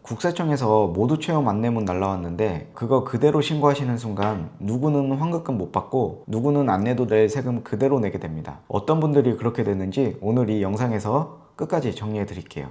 국세청에서 모두 체험 안내문 날라왔는데 그거 그대로 신고하시는 순간 누구는 환급금 못 받고 누구는 안 내도 될 세금 그대로 내게 됩니다. 어떤 분들이 그렇게 되는지 오늘 이 영상에서 끝까지 정리해 드릴게요.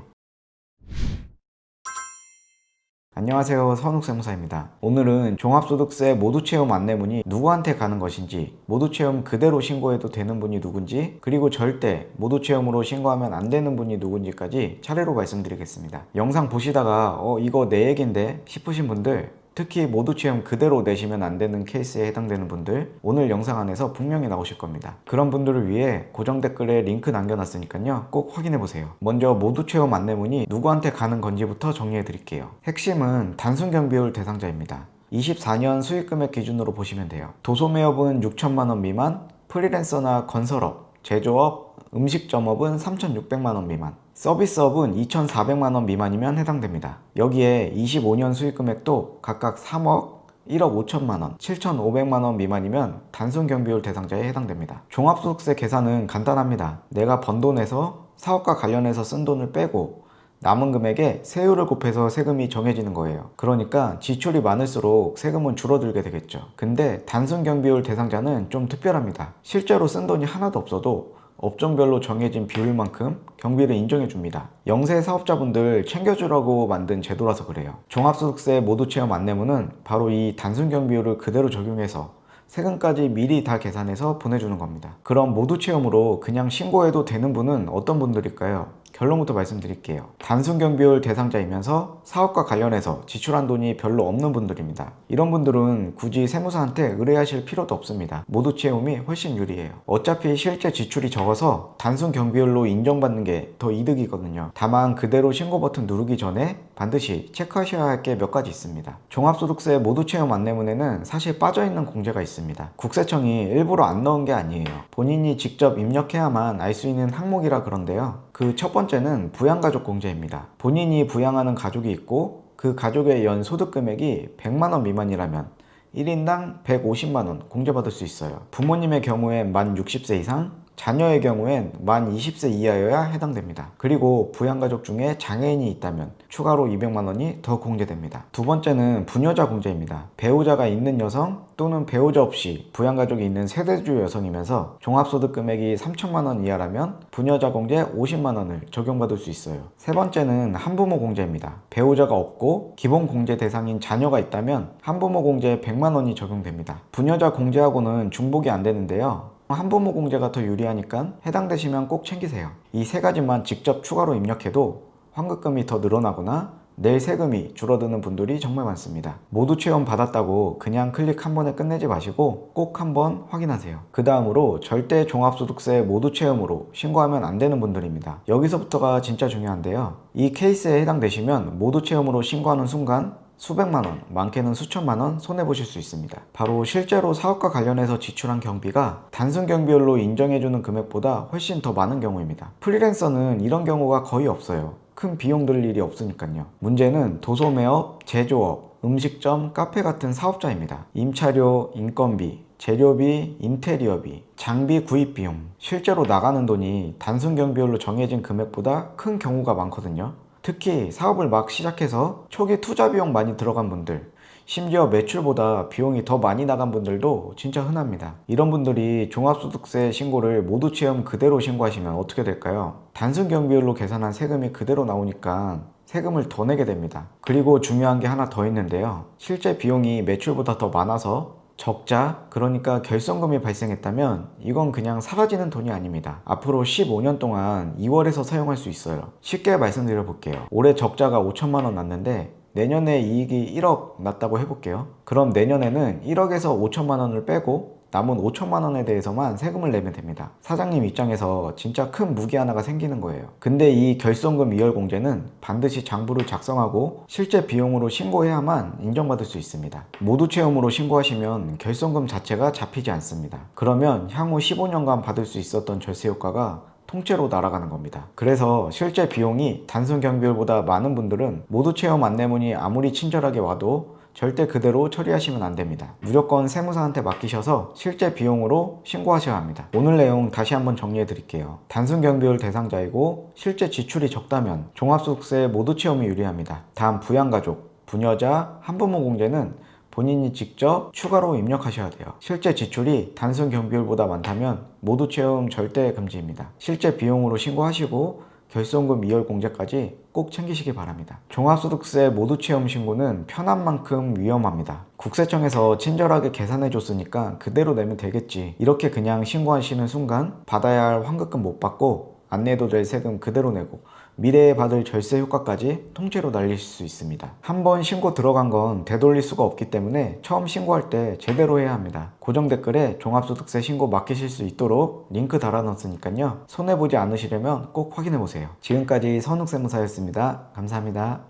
안녕하세요, 선욱세무사입니다. 오늘은 종합소득세 모두체험 안내문이 누구한테 가는 것인지, 모두체험 그대로 신고해도 되는 분이 누군지, 그리고 절대 모두체험으로 신고하면 안 되는 분이 누군지까지 차례로 말씀드리겠습니다. 영상 보시다가 이거 내 얘긴데 싶으신 분들, 특히 모두체험 그대로 내시면 안 되는 케이스에 해당되는 분들, 오늘 영상 안에서 분명히 나오실 겁니다. 그런 분들을 위해 고정 댓글에 링크 남겨놨으니까요, 꼭 확인해보세요. 먼저 모두체험 안내문이 누구한테 가는 건지부터 정리해 드릴게요. 핵심은 단순경비율 대상자입니다. 24년 수익금액 기준으로 보시면 돼요. 도소매업은 6천만원 미만, 프리랜서나 건설업, 제조업, 음식점업은 3,600만원 미만, 서비스업은 2,400만원 미만이면 해당됩니다. 여기에 25년 수익금액도 각각 3억, 1억 5천만원, 7,500만원 미만이면 단순경비율 대상자에 해당됩니다. 종합소득세 계산은 간단합니다. 내가 번 돈에서 사업과 관련해서 쓴 돈을 빼고 남은 금액에 세율을 곱해서 세금이 정해지는 거예요. 그러니까 지출이 많을수록 세금은 줄어들게 되겠죠. 근데 단순경비율 대상자는 좀 특별합니다. 실제로 쓴 돈이 하나도 없어도 업종별로 정해진 비율만큼 경비를 인정해 줍니다. 영세 사업자분들 챙겨주라고 만든 제도라서 그래요. 종합소득세 모두체험 안내문은 바로 이 단순경비율을 그대로 적용해서 세금까지 미리 다 계산해서 보내주는 겁니다. 그럼 모두체험으로 그냥 신고해도 되는 분은 어떤 분들일까요? 결론부터 말씀드릴게요. 단순경비율 대상자이면서 사업과 관련해서 지출한 돈이 별로 없는 분들입니다. 이런 분들은 굳이 세무사한테 의뢰하실 필요도 없습니다. 모두체험이 훨씬 유리해요. 어차피 실제 지출이 적어서 단순경비율로 인정받는 게 더 이득이거든요. 다만 그대로 신고 버튼 누르기 전에 반드시 체크하셔야 할 게 몇 가지 있습니다. 종합소득세 모두체험 안내문에는 사실 빠져있는 공제가 있습니다. 국세청이 일부러 안 넣은 게 아니에요. 본인이 직접 입력해야만 알 수 있는 항목이라 그런데요. 그 첫 번째는 부양가족 공제입니다. 본인이 부양하는 가족이 있고 그 가족의 연 소득 금액이 100만원 미만이라면 1인당 150만원 공제받을 수 있어요. 부모님의 경우엔 만 60세 이상, 자녀의 경우엔 만 20세 이하여야 해당됩니다. 그리고 부양가족 중에 장애인이 있다면 추가로 200만원이 더 공제됩니다. 두 번째는 부녀자 공제입니다. 배우자가 있는 여성 또는 배우자 없이 부양가족이 있는 세대주 여성이면서 종합소득 금액이 3천만원 이하라면 부녀자 공제 50만원을 적용받을 수 있어요. 세 번째는 한부모 공제입니다. 배우자가 없고 기본 공제 대상인 자녀가 있다면 한부모 공제 100만원이 적용됩니다. 부녀자 공제하고는 중복이 안 되는데요. 한부모 공제가 더 유리하니까 해당되시면 꼭 챙기세요. 이 세 가지만 직접 추가로 입력해도 환급금이 더 늘어나거나 낼 세금이 줄어드는 분들이 정말 많습니다. 모두 체험 받았다고 그냥 클릭 한 번에 끝내지 마시고 꼭 한번 확인하세요. 그 다음으로 절대 종합소득세 모두 체험으로 신고하면 안 되는 분들입니다. 여기서부터가 진짜 중요한데요. 이 케이스에 해당되시면 모두 체험으로 신고하는 순간 수백만원, 많게는 수천만원 손해보실 수 있습니다. 바로 실제로 사업과 관련해서 지출한 경비가 단순 경비율로 인정해주는 금액보다 훨씬 더 많은 경우입니다. 프리랜서는 이런 경우가 거의 없어요. 큰 비용 들 일이 없으니까요. 문제는 도소매업, 제조업, 음식점, 카페 같은 사업자입니다. 임차료, 인건비, 재료비, 인테리어비, 장비 구입 비용, 실제로 나가는 돈이 단순 경비율로 정해진 금액보다 큰 경우가 많거든요. 특히 사업을 막 시작해서 초기 투자 비용 많이 들어간 분들, 심지어 매출보다 비용이 더 많이 나간 분들도 진짜 흔합니다. 이런 분들이 종합소득세 신고를 모두 체험 그대로 신고하시면 어떻게 될까요? 단순 경비율로 계산한 세금이 그대로 나오니까 세금을 더 내게 됩니다. 그리고 중요한 게 하나 더 있는데요. 실제 비용이 매출보다 더 많아서 적자, 그러니까 결손금이 발생했다면 이건 그냥 사라지는 돈이 아닙니다. 앞으로 15년 동안 2월에서 사용할 수 있어요. 쉽게 말씀드려 볼게요. 올해 적자가 5천만원 났는데 내년에 이익이 1억 났다고 해볼게요. 그럼 내년에는 1억에서 5천만원을 빼고 남은 5천만원에 대해서만 세금을 내면 됩니다. 사장님 입장에서 진짜 큰 무기 하나가 생기는 거예요. 근데 이 결손금 이월 공제는 반드시 장부를 작성하고 실제 비용으로 신고해야만 인정받을 수 있습니다. 모두 체험으로 신고하시면 결손금 자체가 잡히지 않습니다. 그러면 향후 15년간 받을 수 있었던 절세 효과가 통째로 날아가는 겁니다. 그래서 실제 비용이 단순 경비율보다 많은 분들은 모두 체험 안내문이 아무리 친절하게 와도 절대 그대로 처리하시면 안 됩니다. 무조건 세무사한테 맡기셔서 실제 비용으로 신고하셔야 합니다. 오늘 내용 다시 한번 정리해 드릴게요. 단순 경비율 대상자이고 실제 지출이 적다면 종합소득세 모두 채움이 유리합니다. 단 부양가족, 부녀자, 한부모 공제는 본인이 직접 추가로 입력하셔야 돼요. 실제 지출이 단순 경비율보다 많다면 모두 채움 절대 금지입니다. 실제 비용으로 신고하시고 결손금 2월 공제까지 꼭 챙기시기 바랍니다. 종합소득세 모두 채움 신고는 편한 만큼 위험합니다. 국세청에서 친절하게 계산해 줬으니까 그대로 내면 되겠지, 이렇게 그냥 신고하시는 순간 받아야 할 환급금 못 받고 안 내도 될 세금 그대로 내고 미래에 받을 절세 효과까지 통째로 날리실 수 있습니다. 한번 신고 들어간 건 되돌릴 수가 없기 때문에 처음 신고할 때 제대로 해야 합니다. 고정 댓글에 종합소득세 신고 맡기실 수 있도록 링크 달아놨으니까요. 손해보지 않으시려면 꼭 확인해보세요. 지금까지 선욱세무사였습니다. 감사합니다.